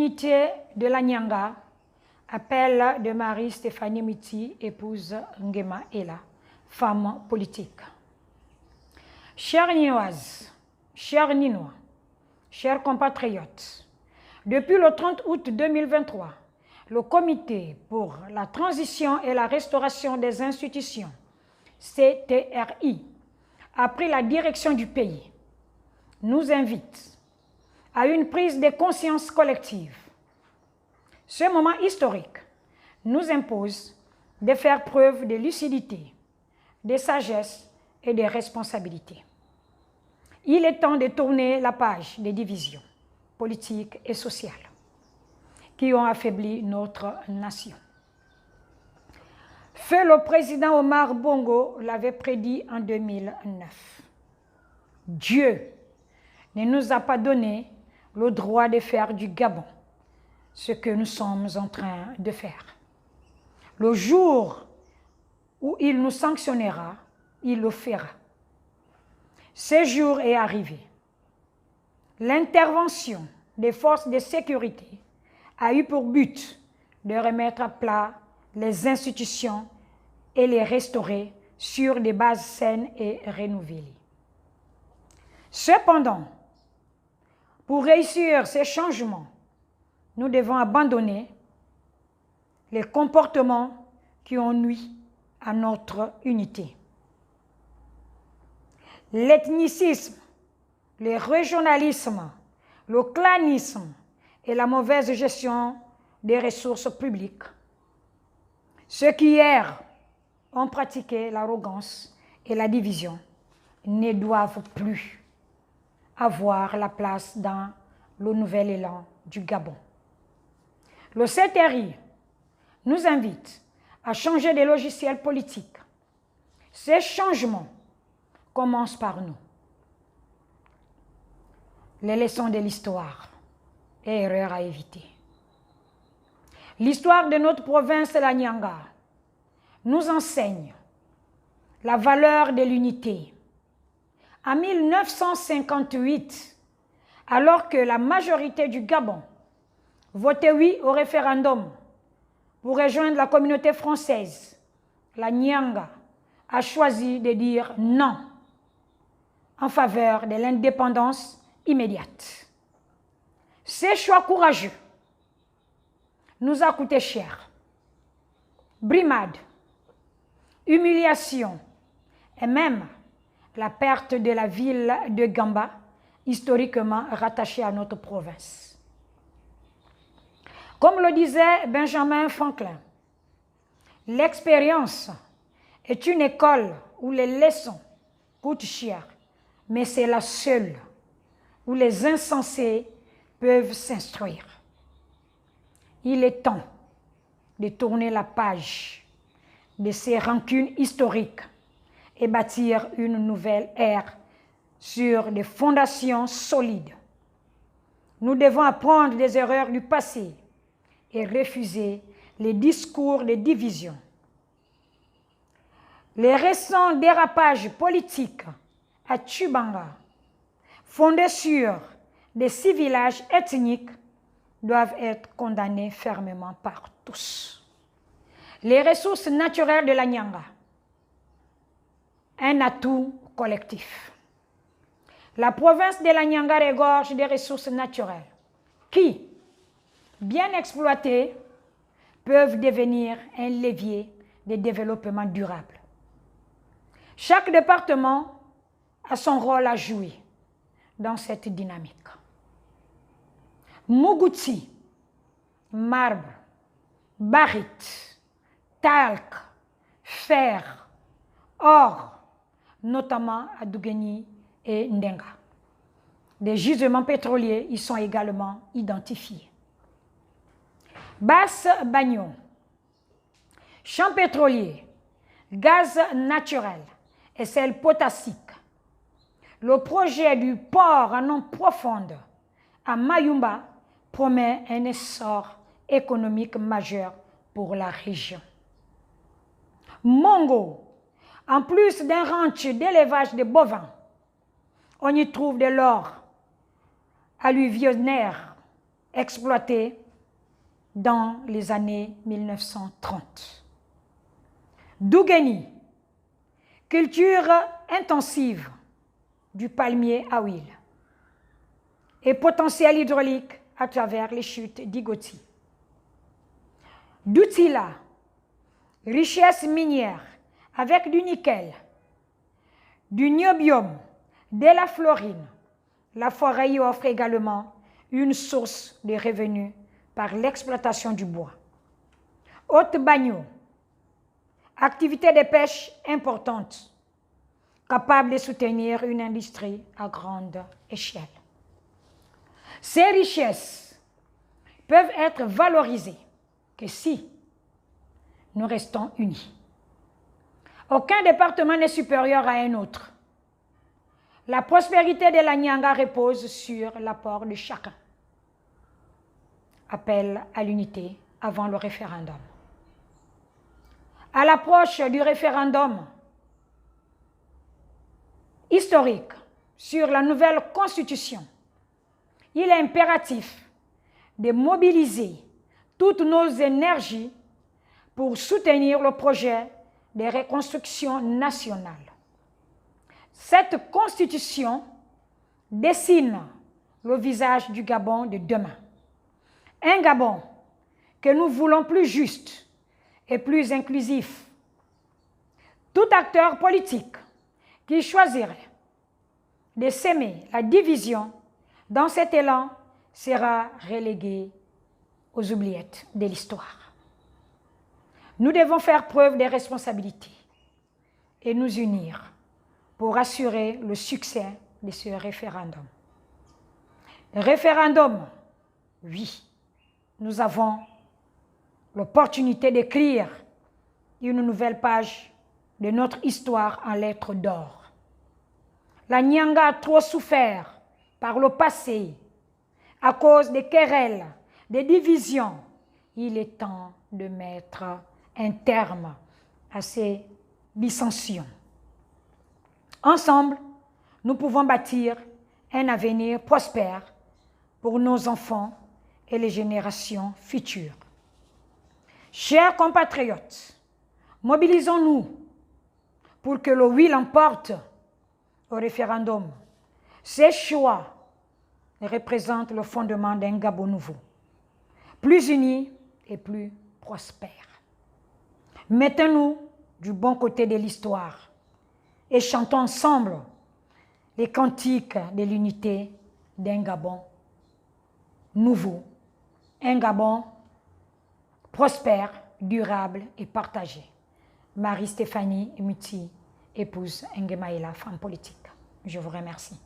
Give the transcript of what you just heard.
l'unité de la Nyanga, appel de Marie-Stéphanie Miti, épouse Nguema Ella, femme politique. Chères Ninoises, chers Ninois, chers compatriotes, depuis le 30 août 2023, le Comité pour la transition et la restauration des institutions, CTRI, a pris la direction du pays, nous invite à une prise de conscience collective. Ce moment historique nous impose de faire preuve de lucidité, de sagesse et de responsabilité. Il est temps de tourner la page des divisions politiques et sociales qui ont affaibli notre nation. Feu le président Omar Bongo l'avait prédit en 2009. Dieu ne nous a pas donné le droit de faire du Gabon ce que nous sommes en train de faire. Le jour où il nous sanctionnera, il le fera. Ce jour est arrivé. L'intervention des forces de sécurité a eu pour but de remettre à plat les institutions et les restaurer sur des bases saines et renouvelées. Cependant, pour réussir ces changements, nous devons abandonner les comportements qui ont nui à notre unité. L'ethnicisme, le régionalisme, le clanisme et la mauvaise gestion des ressources publiques. Ceux qui hier ont pratiqué l'arrogance et la division ne doivent plus avoir la place dans le nouvel élan du Gabon. Le CTRI nous invite à changer de logiciel politique. Ces changements commencent par nous. Les leçons de l'histoire et erreurs à éviter. L'histoire de notre province, la Nyanga, nous enseigne la valeur de l'unité. En 1958, alors que la majorité du Gabon votait oui au référendum pour rejoindre la communauté française, la Nyanga a choisi de dire non en faveur de l'indépendance immédiate. Ces choix courageux nous a coûté cher. Brimade, humiliation et même la perte de la ville de Gamba, historiquement rattachée à notre province. Comme le disait Benjamin Franklin, l'expérience est une école où les leçons coûtent cher, mais c'est la seule où les insensés peuvent s'instruire. Il est temps de tourner la page de ces rancunes historiques et bâtir une nouvelle ère sur des fondations solides. Nous devons apprendre des erreurs du passé et refuser les discours de division. Les récents dérapages politiques à Tchubanga, fondés sur des civilages ethniques, doivent être condamnés fermement par tous. Les ressources naturelles de la Nyanga, un atout collectif. La province de la Nyanga regorge des ressources naturelles qui, bien exploitées, peuvent devenir un levier de développement durable. Chaque département a son rôle à jouer dans cette dynamique. Mougouti, marbre, barite, talc, fer, or, notamment à Dougeni et Ndenga. Des gisements pétroliers y sont également identifiés. Basse Bagnon, champs pétroliers, gaz naturel et sel potassique. Le projet du port en eau profonde à Mayumba promet un essor économique majeur pour la région. Mongo, en plus d'un ranch d'élevage de bovins, on y trouve de l'or alluvionnaire exploitée dans les années 1930. Dougeni, culture intensive du palmier à huile et potentiel hydraulique à travers les chutes d'Igoti. Doutila, richesse minière avec du nickel, du niobium, de la florine. La forêt y offre également une source de revenus par l'exploitation du bois. Haute-Bagno, activité de pêche importante, capable de soutenir une industrie à grande échelle. Ces richesses peuvent être valorisées que si nous restons unis. Aucun département n'est supérieur à un autre. La prospérité de la Nyanga repose sur l'apport de chacun. Appel à l'unité avant le référendum. À l'approche du référendum historique sur la nouvelle constitution, il est impératif de mobiliser toutes nos énergies pour soutenir le projet de reconstruction nationale. Cette constitution dessine le visage du Gabon de demain. Un Gabon que nous voulons plus juste et plus inclusif. Tout acteur politique qui choisirait de s'aimer la division dans cet élan sera relégué aux oubliettes de l'histoire. Nous devons faire preuve de responsabilité et nous unir pour assurer le succès de ce référendum. Référendum, oui, nous avons l'opportunité d'écrire une nouvelle page de notre histoire en lettres d'or. La Nyanga a trop souffert par le passé à cause des querelles, des divisions. Il est temps de mettre un terme à ces dissensions. Ensemble, nous pouvons bâtir un avenir prospère pour nos enfants et les générations futures. Chers compatriotes, mobilisons-nous pour que le oui l'emporte au référendum. Ces choix représentent le fondement d'un Gabon nouveau, plus uni et plus prospère. Mettons-nous du bon côté de l'histoire et chantons ensemble les cantiques de l'unité d'un Gabon nouveau, un Gabon prospère, durable et partagé. Marie-Stéphanie Muti, épouse Nguema Ela, femme politique. Je vous remercie.